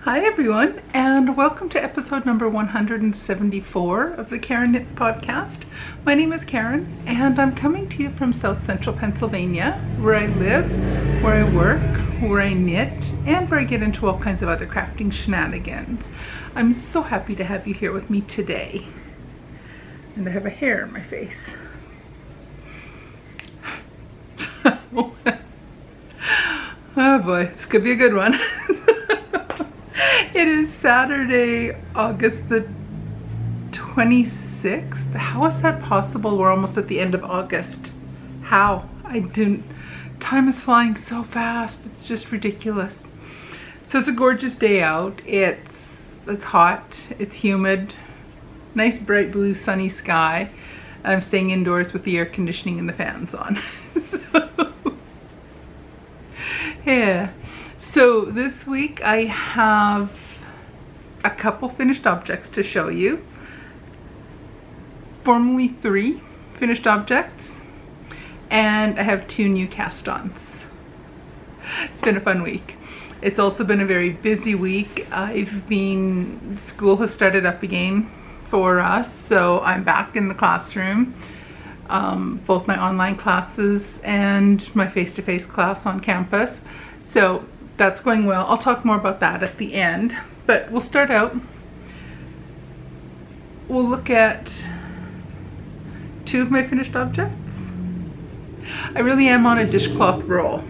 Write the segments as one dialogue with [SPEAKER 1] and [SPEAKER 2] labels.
[SPEAKER 1] Hi everyone, and welcome to episode number 174 of the Karen Knits podcast. My name is Karen, and I'm coming to you from South Central Pennsylvania, where I live, where I work, where I knit, and where I get into all kinds of other crafting shenanigans. I'm so happy to have you here with me today. And I have a hair in my face. Oh boy, this could be a good one. It is Saturday, August the 26th. How is that possible? We're almost at the end of August. How? Time is flying so fast. It's just ridiculous. So it's a gorgeous day out. It's hot, it's humid, nice bright blue sunny sky. I'm staying indoors with the air conditioning and the fans on. Yeah. So this week I have a couple finished objects to show you. Formally 3 finished objects, and I have 2 new cast-ons. It's been a fun week. It's also been a very busy week. School has started up again for us, so I'm back in the classroom. Both my online classes and my face-to-face class on campus. So that's going well. I'll talk more about that at the end, but we'll start out. We'll look at 2 of my finished objects. I really am on a dishcloth roll.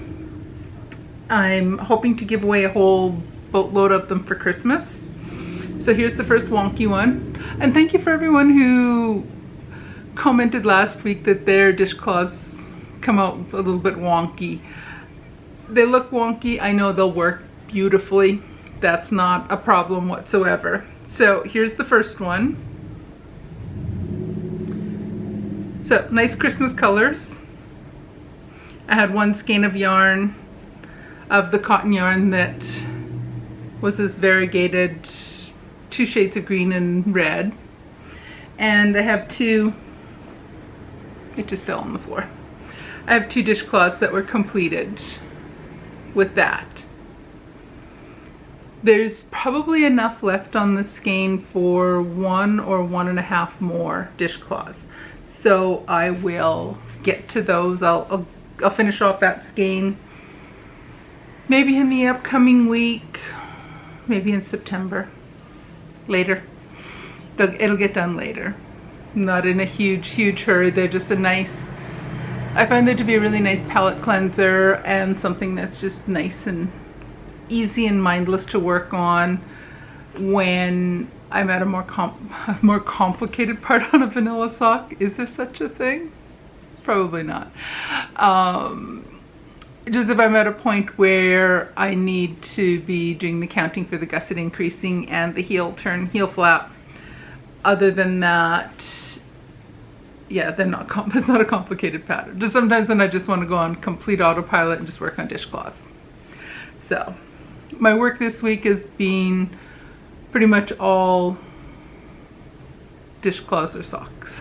[SPEAKER 1] I'm hoping to give away a whole boatload of them for Christmas. So here's the first wonky one. And thank you for everyone who commented last week that their dishcloths come out a little bit wonky. They look wonky. I know they'll work beautifully. That's not a problem whatsoever. So here's the first one. So nice Christmas colors. I had 1 skein of yarn, of the cotton yarn that was this variegated 2 shades of green and red. And I have 2, it just fell on the floor. I have 2 dishcloths that were completed with that. There's probably enough left on the skein for 1 or 1.5 more dishcloths. So I will get to those. I'll finish off that skein maybe in the upcoming week, maybe in September, later. It'll get done later. Not in a huge hurry. They're just I find them to be a really nice palette cleanser and something that's just nice and easy and mindless to work on when I'm at a more complicated part on a vanilla sock. Is there such a thing? Probably not. Just if I'm at a point where I need to be doing the counting for the gusset increasing and the heel flap. Other than that, yeah, it's not a complicated pattern. Just sometimes when I just want to go on complete autopilot and just work on dishcloths. So my work this week has been pretty much all dishcloths or socks.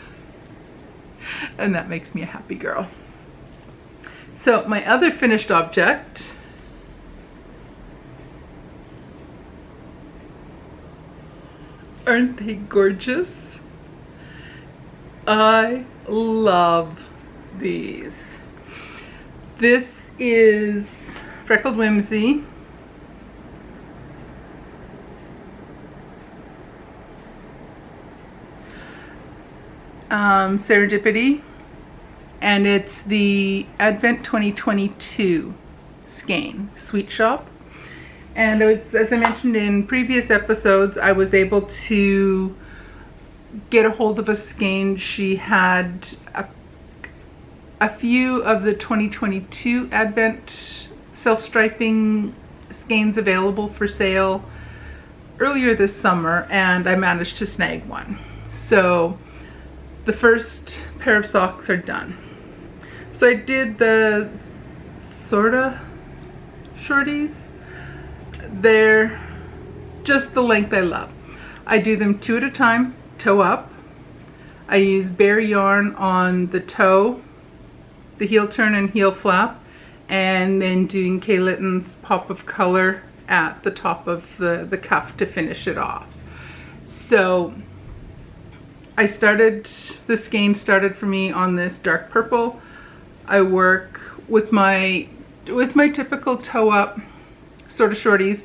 [SPEAKER 1] And that makes me a happy girl. So my other finished object aren't they gorgeous? I love these. This is FreckledWhimsy. Serendipity, and it's the Advent 2022 skein, Sweet Shop. And as I mentioned in previous episodes, I was able to get a hold of a skein. She had a few of the 2022 Advent self-striping skeins available for sale earlier this summer, and I managed to snag one. So the first pair of socks are done. So I did the sorta shorties. They're just the length I love. I do them 2 at a time, toe up. I use bare yarn on the toe, the heel turn and heel flap, and then doing Kay Litton's Pop of Color at the top of the cuff to finish it off. So the skein started for me on this dark purple. I work with my typical toe up sort of shorties.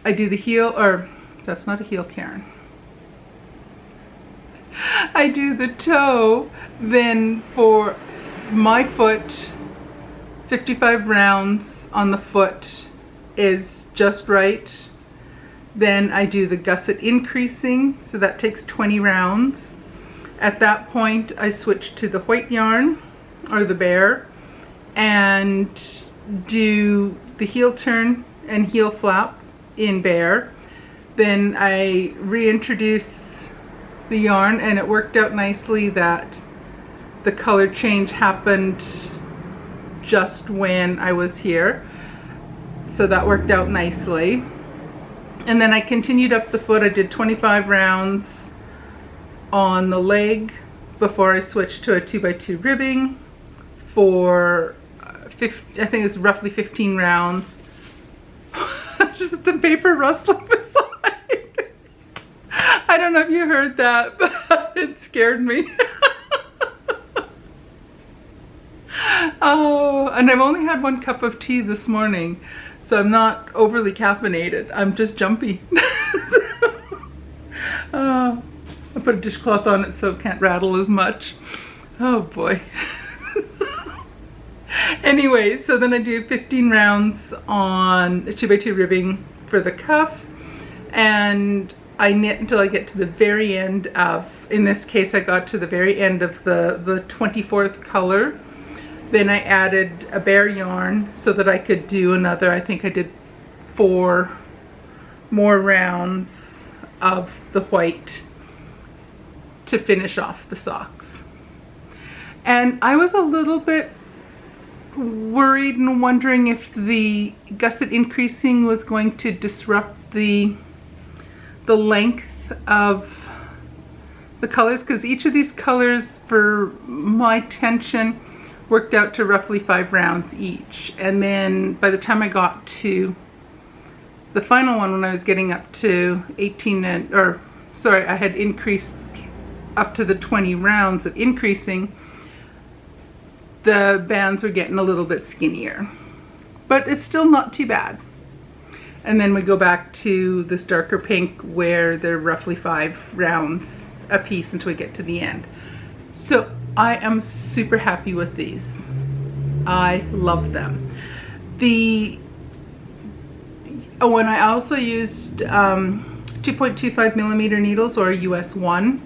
[SPEAKER 1] I do the heel, or that's not a heel, Karen. I do the toe, then for my foot, 55 rounds on the foot is just right. Then I do the gusset increasing, so that takes 20 rounds. At that point, I switch to the white yarn, or the bear, and do the heel turn and heel flap in bear. Then I reintroduce the yarn, and it worked out nicely that the color change happened just when I was here. So that worked out nicely. And then I continued up the foot. I did 25 rounds on the leg before I switched to a 2x2 ribbing for I think it was roughly 15 rounds. Just the paper rustling beside. I don't know if you heard that, but it scared me. Oh, and I've only had 1 cup of tea this morning, so I'm not overly caffeinated. I'm just jumpy. I put a dishcloth on it so it can't rattle as much. Oh boy. Anyway, so then I do 15 rounds on 2x2 ribbing for the cuff, and I knit until I get to the very end of, in this case I got to the very end of the 24th color. Then I added a bare yarn so that I could do another, I think I did 4 more rounds of the white to finish off the socks. And I was a little bit worried and wondering if the gusset increasing was going to disrupt the length of the colors, because each of these colors for my tension worked out to roughly 5 rounds each. And then by the time I got to the final one, when I was getting up to 18 and, or sorry, I had increased up to the 20 rounds of increasing, the bands were getting a little bit skinnier, but it's still not too bad. And then we go back to this darker pink where they're roughly 5 rounds a piece until we get to the end. So I am super happy with these. I love them. When I also used 2.25 millimeter needles, or US 1,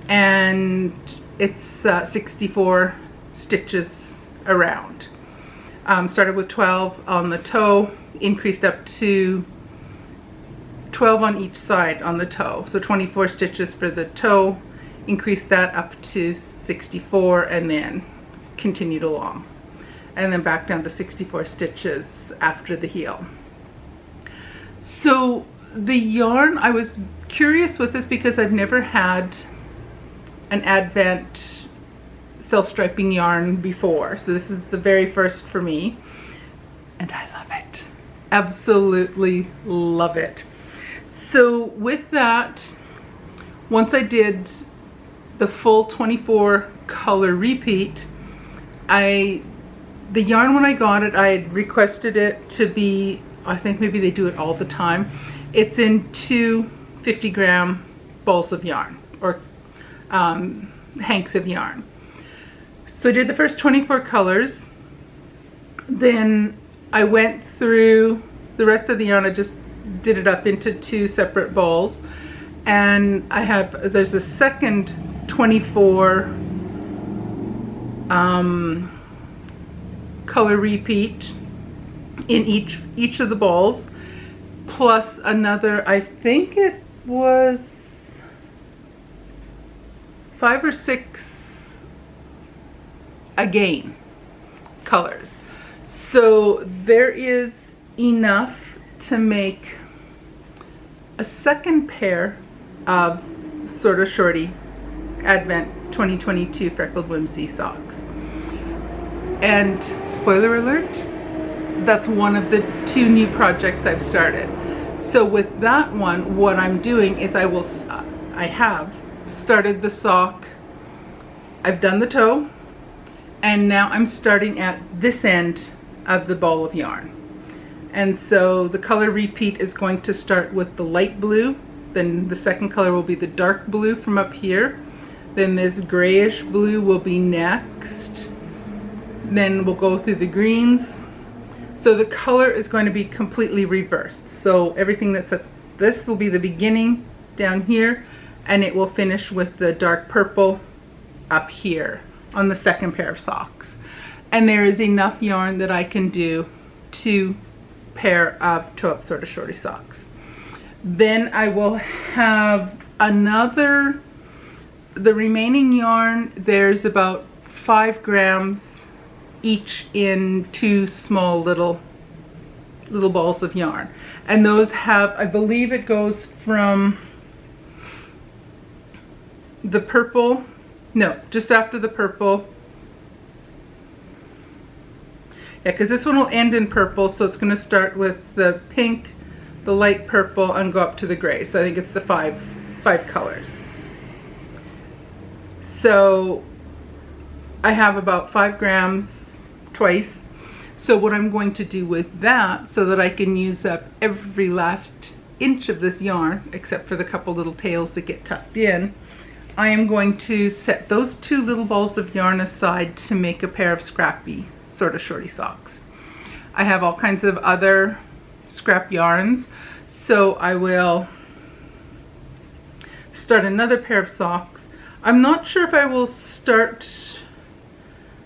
[SPEAKER 1] and it's 64 stitches around. Started with 12 on the toe, increased up to 12 on each side on the toe, so 24 stitches for the toe, increased that up to 64, and then continued along, and then back down to 64 stitches after the heel. So the yarn, I was curious with this because I've never had an Advent self-striping yarn before, so this is the very first for me, and I love it. Absolutely love it. So with that, once I did the full 24 color repeat, the yarn, when I got it, I had requested it to be, I think maybe they do it all the time, it's in 2 50-gram balls of yarn, or hanks of yarn. So I did the first 24 colors, then I went through the rest of the yarn. I just did it up into 2 separate balls, and there's a second 24 color repeat in each of the balls, plus another, I think it was 5 or 6 again colors. So there is enough to make a second pair of sort of shorty Advent 2022 Freckled Whimsy socks. And spoiler alert, that's one of the 2 new projects I've started. So with that one, what I'm doing is I have started the sock, I've done the toe, and now I'm starting at this end of the ball of yarn. And so the color repeat is going to start with the light blue, then the second color will be the dark blue from up here, then this grayish blue will be next, then we'll go through the greens. So the color is going to be completely reversed. So everything that's at this will be the beginning down here, and it will finish with the dark purple up here on the second pair of socks. And there is enough yarn that I can do 2 pair of toe-up sort of shorty socks. Then I will have the remaining yarn, there's about 5 grams each in 2 small little balls of yarn. And those have, I believe it goes from the purple, no, just after the purple. Yeah, because this one will end in purple, so it's going to start with the pink, the light purple, and go up to the gray. So I think it's the five colors. So I have about 5 grams twice. So what I'm going to do with that, so that I can use up every last inch of this yarn, except for the couple little tails that get tucked in, I am going to set those 2 little balls of yarn aside to make a pair of scrappy sort of shorty socks. I have all kinds of other scrap yarns, so I will start another pair of socks. I'm not sure if I will start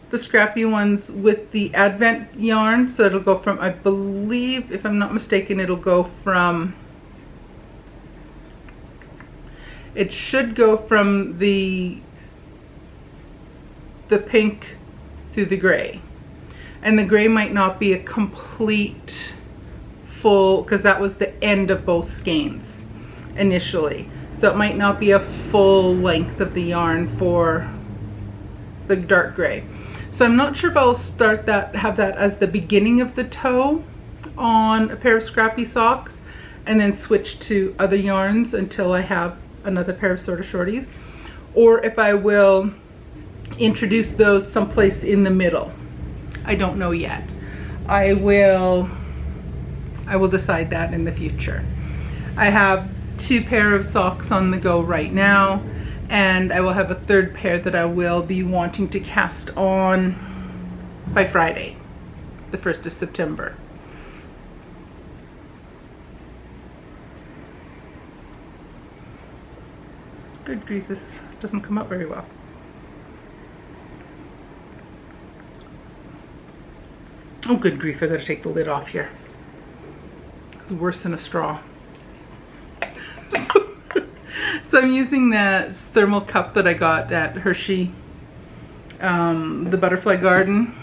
[SPEAKER 1] the scrappy ones with the Advent yarn, so it'll go from, I believe, if I'm not mistaken, it'll go from, it should go from the pink through the gray. And the gray might not be a complete full, because that was the end of both skeins initially. So it might not be a full length of the yarn for the dark gray. So I'm not sure if I'll start that, have that as the beginning of the toe on a pair of scrappy socks, and then switch to other yarns until I have another pair of sort of shorties, or if I will introduce those someplace in the middle. I don't know yet. I will decide that in the future. I have 2 pair of socks on the go right now, and I will have a 3rd pair that I will be wanting to cast on by Friday, the 1st of September. Good grief, this doesn't come out very well. Oh, good grief, I gotta take the lid off here. It's worse than a straw. So I'm using that thermal cup that I got at Hershey, the Butterfly Garden,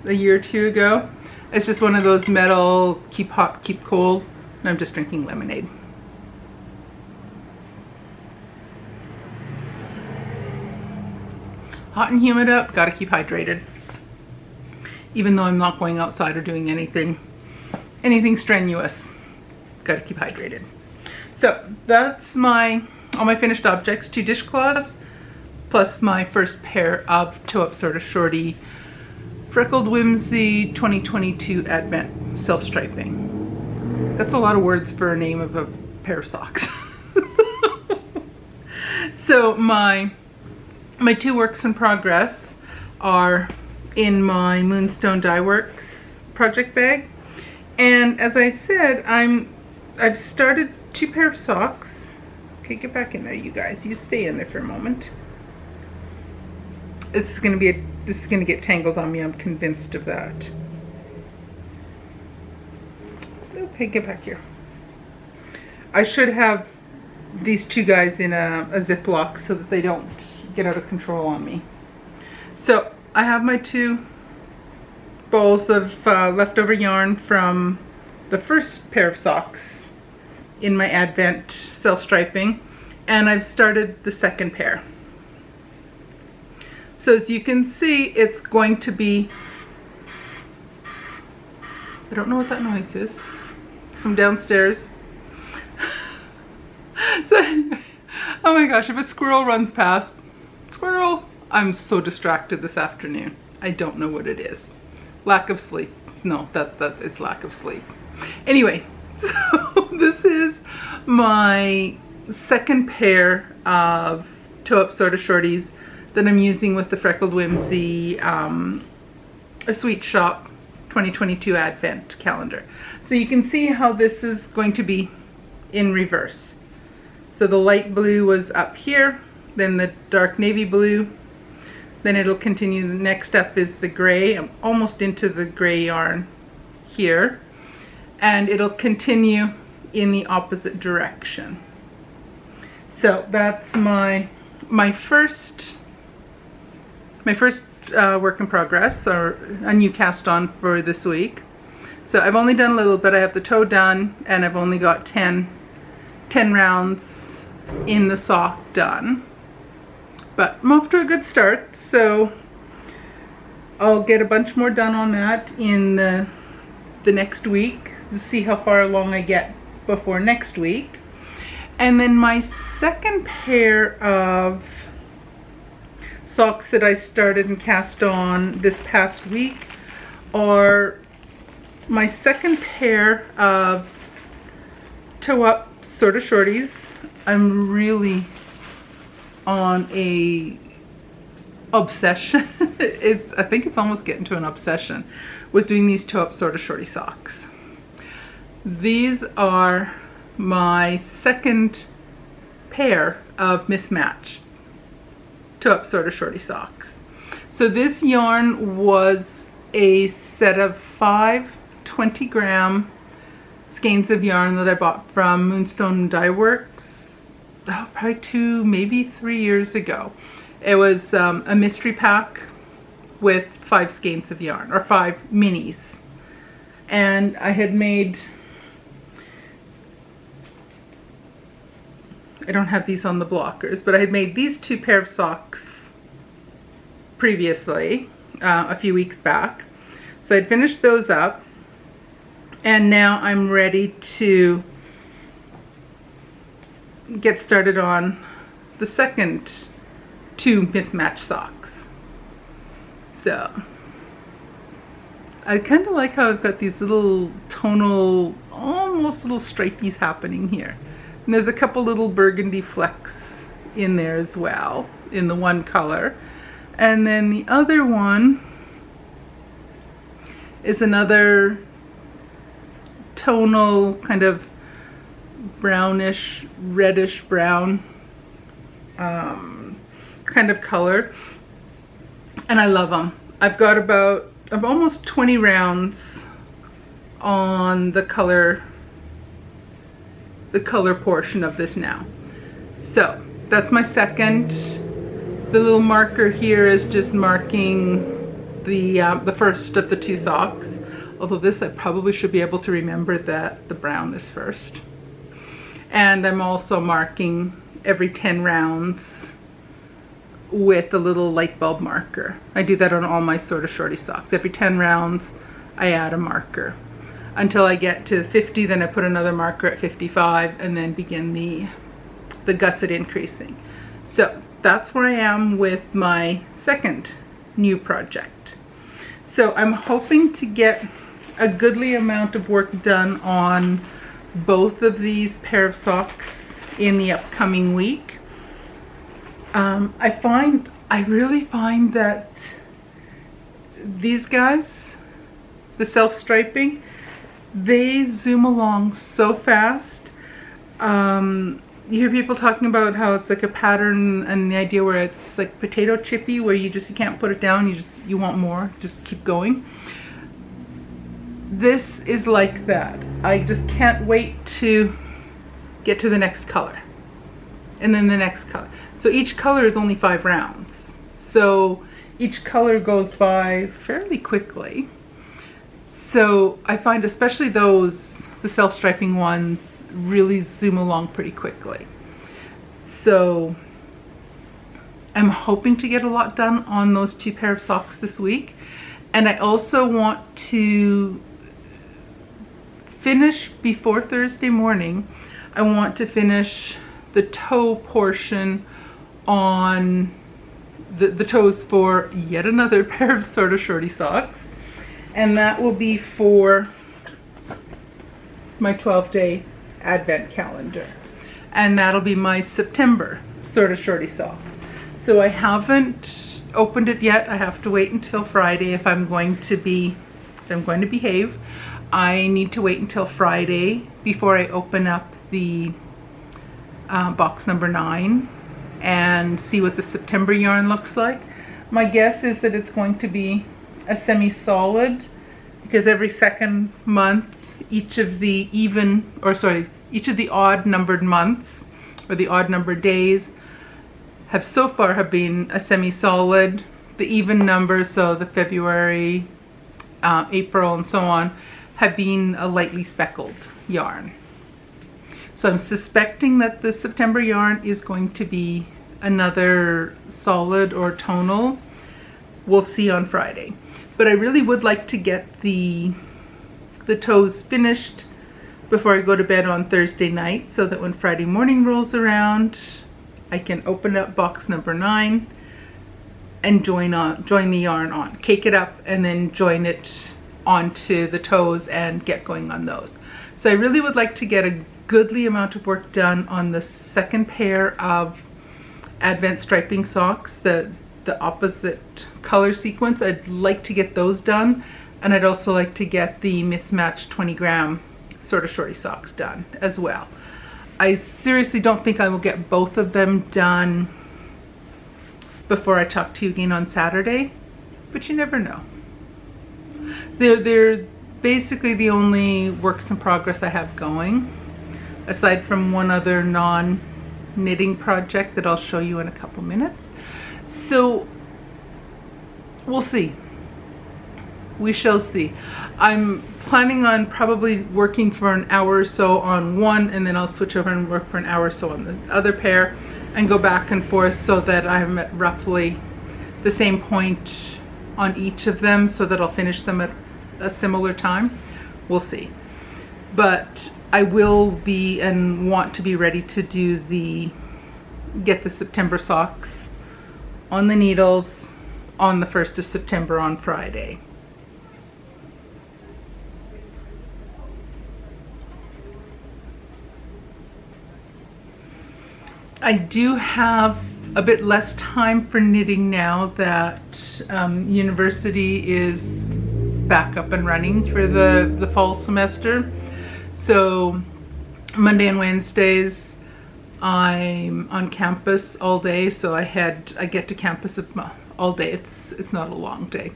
[SPEAKER 1] a year or 2 ago. It's just one of those metal, keep hot, keep cold, and I'm just drinking lemonade. Hot and humid up, gotta keep hydrated. Even though I'm not going outside or doing anything strenuous, gotta keep hydrated. So that's all my finished objects, 2 dishcloths, plus my first pair of toe-up sort of shorty FreckledWhimsy 2022 Advent self-striping. That's a lot of words for a name of a pair of socks. So my 2 works in progress are in my Moonstone Dye Works project bag, and as I said, I've started 2 pair of socks. Okay, get back in there, you guys. You stay in there for a moment. This is gonna get tangled on me. I'm convinced of that. Okay, get back here. I should have these 2 guys in a Ziploc so that they don't get out of control on me. So I have my 2 balls of leftover yarn from the first pair of socks in my Advent self-striping, and I've started the 2nd pair. So as you can see, it's going to be I don't know what that noise is. It's from downstairs. So, oh my gosh, if a squirrel runs past, squirrel, I'm so distracted this afternoon. I don't know what it is. Lack of sleep. No, it's lack of sleep. Anyway, so this is my second pair of toe-up sort of shorties that I'm using with the FreckledWhimsy a Sweet Shop 2022 Advent calendar. So you can see how this is going to be in reverse. So the light blue was up here, then the dark navy blue, then it'll continue. The next up is the gray. I'm almost into the gray yarn here, and it'll continue in the opposite direction. So that's my first work in progress, or a new cast on for this week. So I've only done a little bit. I have the toe done, and I've only got 10 rounds in the sock done. But I'm off to a good start, so I'll get a bunch more done on that in the next week to see how far along I get before next week. And then my second pair of socks that I started and cast on this past week are my second pair of toe-up sort of shorties. I'm really on a obsession. I think it's almost getting to an obsession with doing these toe-up sort of shorty socks. These are my second pair of mismatched toe-up sort of shorty socks. So this yarn was a set of 5 20-gram skeins of yarn that I bought from Moonstone Dye Works, probably 2, maybe 3 years ago. It was a mystery pack with 5 skeins of yarn, or 5 minis. And I had made, I don't have these on the blockers, but I had made these 2 pair of socks previously, a few weeks back. So I'd finished those up, and now I'm ready to get started on the second 2 mismatched socks. So I kind of like how I've got these little tonal, almost little stripies happening here. And there's a couple little burgundy flecks in there as well, in the one color. And then the other one is another tonal, kind of brownish, reddish brown kind of color. And I love them. I've almost 20 rounds on the color portion of this now. So that's my second. The little marker here is just marking the first of the 2 socks. Although this, I probably should be able to remember that the brown is first. And I'm also marking every 10 rounds with a little light bulb marker. I do that on all my sort of shorty socks. Every 10 rounds, I add a marker. Until I get to 50, then I put another marker at 55, and then begin the gusset increasing. So that's where I am with my second new project. So I'm hoping to get a goodly amount of work done on both of these pair of socks in the upcoming week. I really find that these guys, the self-striping, they zoom along so fast. You hear people talking about how it's like a pattern, and the idea where it's like potato chippy, where you can't put it down, you want more, just keep going. This is like that. I just can't wait to get to the next color, and then the next color. So each color is only 5 rounds. So each color goes by fairly quickly. So I find especially the self-striping ones really zoom along pretty quickly. So I'm hoping to get a lot done on those 2 pair of socks this week. And I also want to finish before Thursday morning. I want to finish the toe portion on the toes for yet another pair of sort of shorty socks, and that will be for my 12-day advent calendar, and that'll be my September sort of shorty socks. So I haven't opened it yet. I have to wait until Friday if I'm going to behave. I need to wait until Friday before I open up the box number 9 and see what the September yarn looks like. My guess is that it's going to be a semi-solid, because every second month each of the odd numbered months or the odd numbered days have so far been a semi-solid. The even numbers, so the February, April and so on, have been a lightly speckled yarn. So I'm suspecting that the September yarn is going to be another solid or tonal. We'll see on Friday. But I really would like to get the toes finished before I go to bed on Thursday night, so that when Friday morning rolls around, I can open up box number 9 and join the yarn on, cake it up, and then join it onto the toes and get going on those. So I really would like to get a goodly amount of work done on the second pair of advent striping socks, the opposite color sequence. I'd like to get those done, and I'd also like to get the mismatched 20-gram sort of shorty socks done as well. I seriously don't think I will get both of them done before I talk to you again on Saturday, but you never know. They're basically the only works in progress I have going, aside from one other non-knitting project that I'll show you in a couple minutes. So we'll see. We shall see. I'm planning on probably working for an hour or so on one, and then I'll switch over and work for an hour or so on the other pair and go back and forth, so that I'm at roughly the same point on each of them, so that I'll finish them at a similar time. We'll see. But I will be and want to be ready to do get the September socks on the needles on the 1st of September on Friday. I do have a bit less time for knitting now that university is back up and running for the fall semester. So Monday and Wednesdays I'm on campus all day, so I get to campus all day. It's not a long day.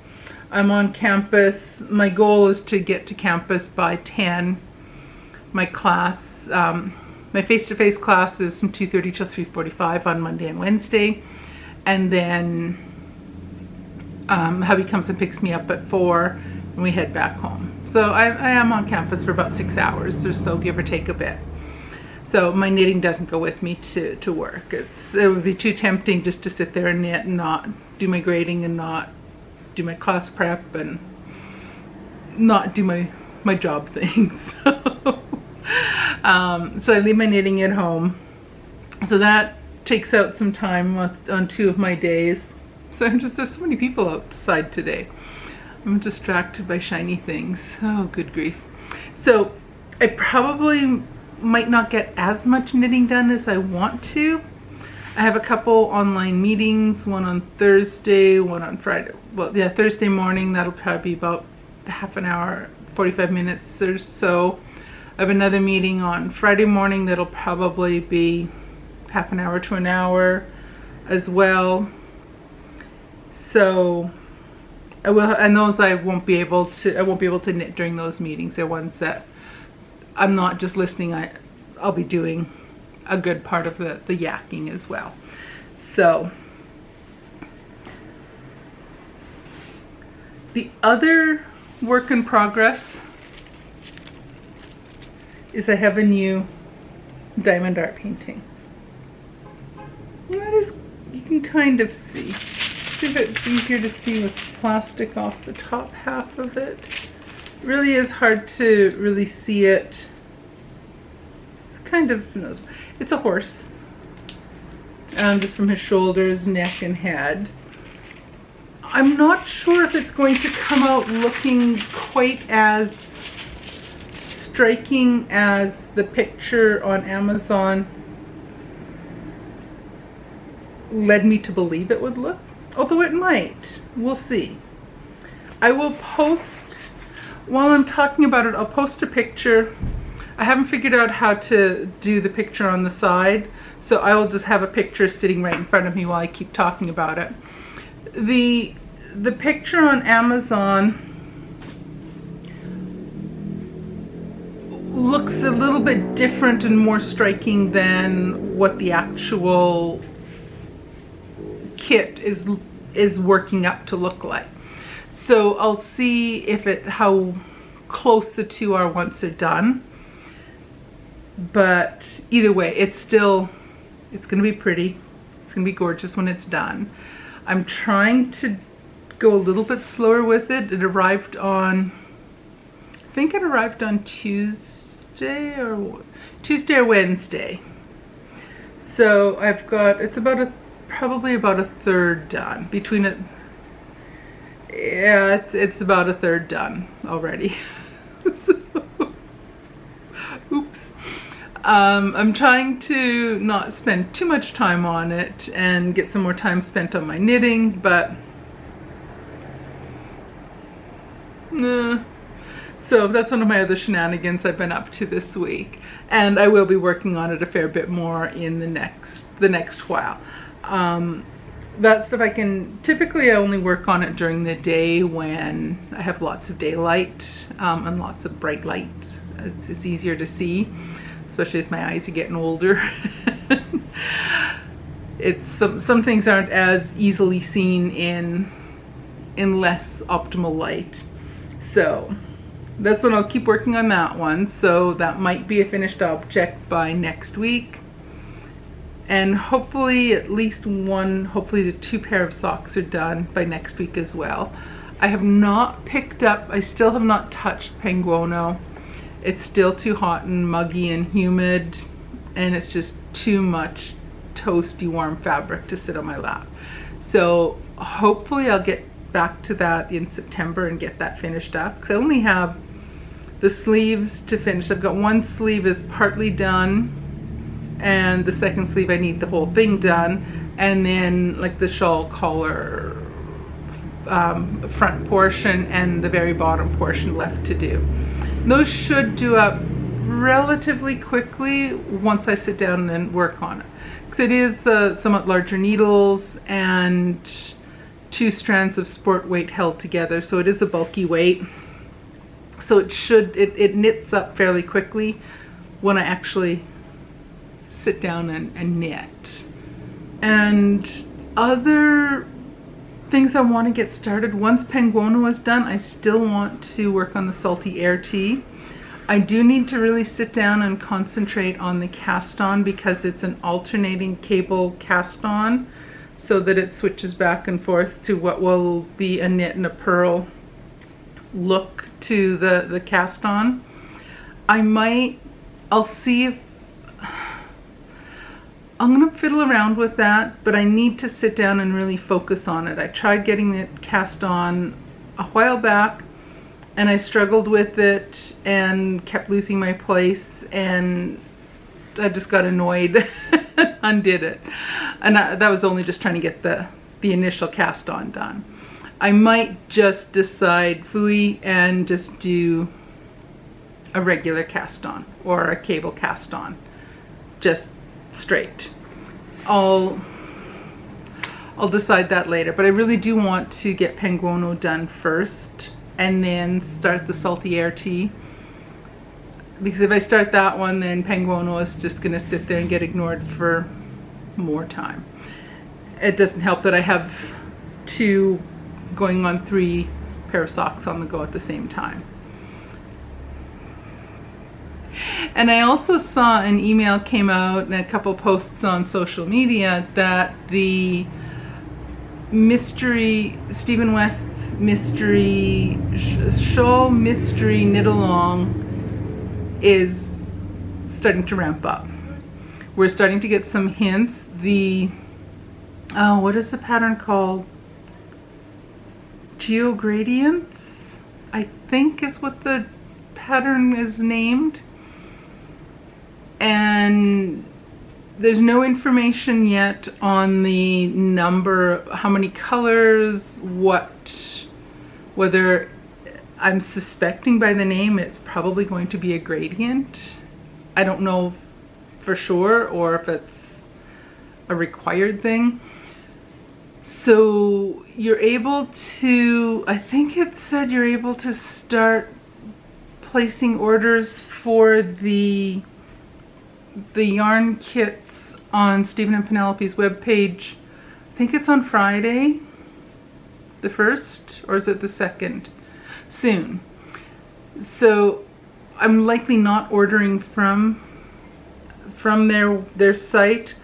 [SPEAKER 1] I'm on campus. My goal is to get to campus by 10. My class, my face-to-face class is from 2:30 till 3:45 on Monday and Wednesday, and then hubby comes and picks me up at 4 and we head back home. So I am on campus for about 6 hours or so, give or take a bit. So my knitting doesn't go with me to work. It would be too tempting just to sit there and knit and not do my grading and not do my class prep and not do my job things. So I leave my knitting at home. So that takes out some time on 2 of my days. So there's so many people outside today. I'm distracted by shiny things. Oh, good grief. So I probably might not get as much knitting done as I want to. I have a couple online meetings, one on Thursday, one on Friday. Well, yeah, Thursday morning, that'll probably be about half an hour, 45 minutes or so. I have another meeting on Friday morning that'll probably be half an hour to an hour as well. So I will, and those I won't be able to knit during those meetings. They're ones that I'm not just listening, I'll be doing a good part of the yakking as well. So the other work in progress is I have a new diamond art painting. That is, you can kind of see if it's easier to see with plastic off the top half of it. really is hard to really see it. It's kind of, it's a horse. Just from his shoulders, neck, and head. I'm not sure if it's going to come out looking quite as striking as the picture on Amazon led me to believe it would look, although it might. We'll see. I will post, while I'm talking about it, I'll post a picture. I haven't figured out how to do the picture on the side, so I will just have a picture sitting right in front of me while I keep talking about it. The picture on Amazon looks a little bit different and more striking than what the actual kit is working up to look like. So I'll see if how close the two are once they're done. But either way, it's going to be pretty. It's going to be gorgeous when it's done. I'm trying to go a little bit slower with it. It arrived on, I think it arrived on Tuesday or Wednesday. So I've got, it's probably about a third done between it. Yeah, it's about a third done already. Oops. I'm trying to not spend too much time on it and get some more time spent on my knitting, but so that's one of my other shenanigans I've been up to this week, and I will be working on it a fair bit more in the next while. That stuff typically I only work on it during the day when I have lots of daylight and lots of bright light. It's easier to see, especially as my eyes are getting older. Some things aren't as easily seen in less optimal light. So that's when I'll keep working on that one. So that might be a finished object by next week. And hopefully hopefully the 2 pair of socks are done by next week as well. I still have not touched Penguono. It's still too hot and muggy and humid, and it's just too much toasty warm fabric to sit on my lap. So hopefully I'll get back to that in September and get that finished up, because I only have the sleeves to finish. I've got one sleeve is partly done, and the second sleeve I need the whole thing done, and then like the shawl collar front portion and the very bottom portion left to do. Those should do up relatively quickly once I sit down and work on it, because it is somewhat larger needles and 2 strands of sport weight held together, so it is a bulky weight. So it knits up fairly quickly when I actually sit down and knit. And other things I want to get started, once Penguono is done, I still want to work on the Salty Air Tee. I do need to really sit down and concentrate on the cast on, because it's an alternating cable cast on, so that it switches back and forth to what will be a knit and a purl look to the cast on. I'll see if I'm gonna fiddle around with that, but I need to sit down and really focus on it. I tried getting it cast on a while back, and I struggled with it and kept losing my place, and I just got annoyed and undid it. And that was only just trying to get the initial cast on done. I might just decide phooey and just do a regular cast on or a cable cast on, just straight. I'll decide that later, but I really do want to get Penguono done first and then start the Salty Air Tee, because if I start that one, then Penguono is just going to sit there and get ignored for more time. It doesn't help that I have 2 going on 3 pair of socks on the go at the same time. And I also saw an email came out and a couple posts on social media that the mystery, Stephen West's mystery, shawl mystery knit along is starting to ramp up. We're starting to get some hints. What is the pattern called? Geogradients, I think is what the pattern is named. And there's no information yet on the number, how many colors, whether I'm suspecting by the name it's probably going to be a gradient. I don't know for sure, or if it's a required thing. So you're able to, I think it said you're able to start placing orders for the yarn kits on Stephen and Penelope's webpage. I think it's on Friday, the 1st, or is it the 2nd? Soon. So I'm likely not ordering from their site.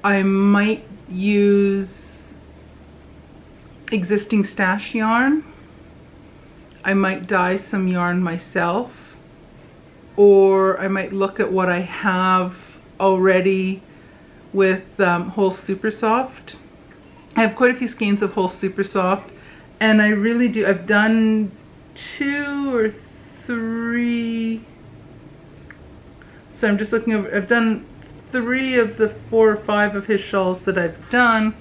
[SPEAKER 1] I might use existing stash yarn. I might dye some yarn myself, or I might look at what I have already with Whole Super Soft. I have quite a few skeins of Whole Super Soft, and I really do. I've done 2 or 3. So I'm just looking over. I've done 3 of the 4 or 5 of his shawls that I've done.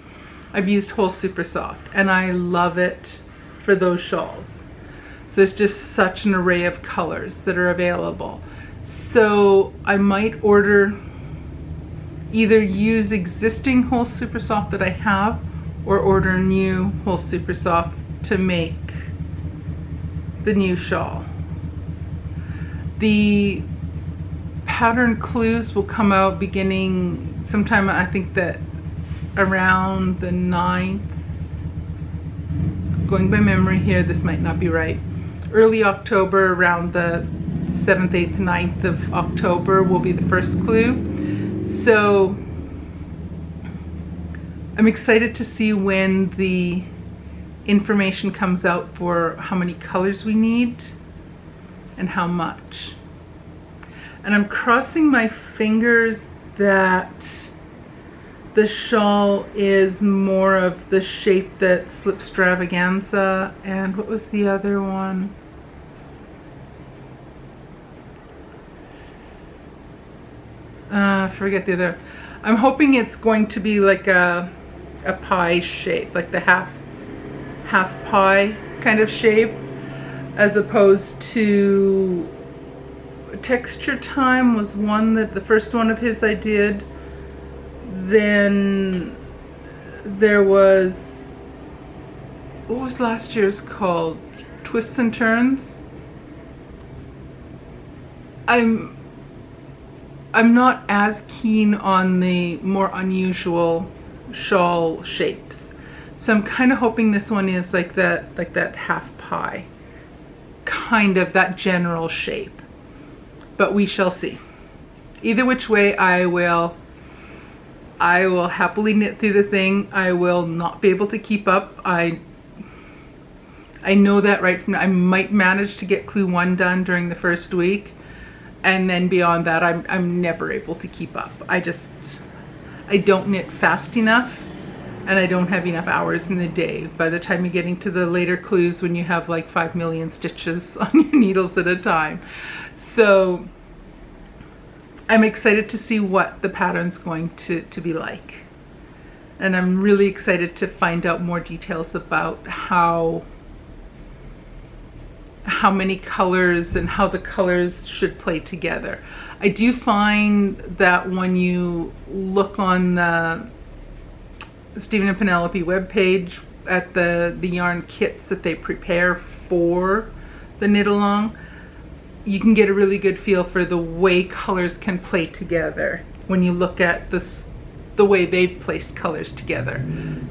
[SPEAKER 1] I've used Whole Super Soft, and I love it for those shawls. There's just such an array of colors that are available. So I might either use existing Whole Super Soft that I have, or order new Whole Super Soft to make the new shawl. The pattern clues will come out beginning sometime, I think that around the 9th. Going by memory here, this might not be right. Early October, around the 7th, 8th, 9th of October will be the first clue. So I'm excited to see when the information comes out for how many colors we need and how much. And I'm crossing my fingers that the shawl is more of the shape that Slipstravaganza, and what was the other one? Forget the other. I'm hoping it's going to be like a pie shape, like the half pie kind of shape, as opposed to Texture Time was one that the first one of his I did. Then there was, what was last year's called? Twists and Turns. I'm not as keen on the more unusual shawl shapes. So I'm kind of hoping this one is like that half pie, kind of that general shape. But we shall see. Either which way, I will happily knit through the thing. I will not be able to keep up. I know that right from now. I might manage to get Clue 1 done during the first week, and then beyond that, I'm never able to keep up. I don't knit fast enough, and I don't have enough hours in the day. By the time you're getting to the later clues, when you have like 5 million stitches on your needles at a time. So I'm excited to see what the pattern's going to be like. And I'm really excited to find out more details about how many colors and how the colors should play together. I do find that when you look on the Stephen and Penelope webpage at the yarn kits that they prepare for the knit along, you can get a really good feel for the way colors can play together when you look at the way they've placed colors together.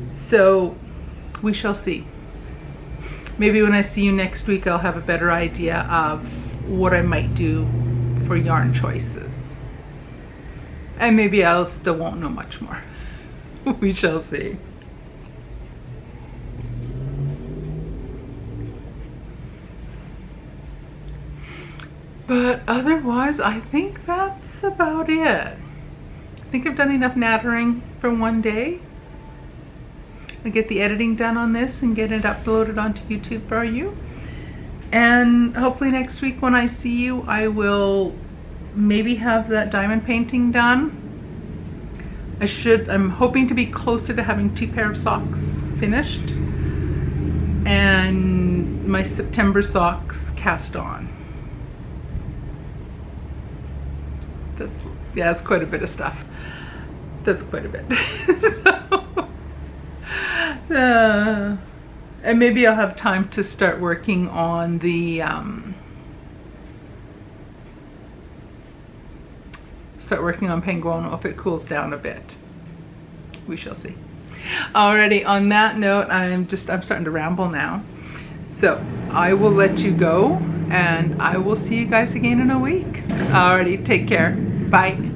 [SPEAKER 1] So we shall see. Maybe when I see you next week, I'll have a better idea of what I might do for yarn choices. And maybe I still won't know much more. We shall see. But otherwise, I think that's about it. I think I've done enough nattering for one day. I'll get the editing done on this and get it uploaded onto YouTube for you. And hopefully next week when I see you, I will maybe have that diamond painting done. I'm hoping to be closer to having 2 pair of socks finished and my September socks cast on. That's quite a bit of stuff. That's quite a bit. And maybe I'll have time to start working on the Penguono if it cools down a bit. We shall see. Alrighty, on that note, I'm starting to ramble now. So I will let you go and I will see you guys again in a week. Alrighty, take care. Bye.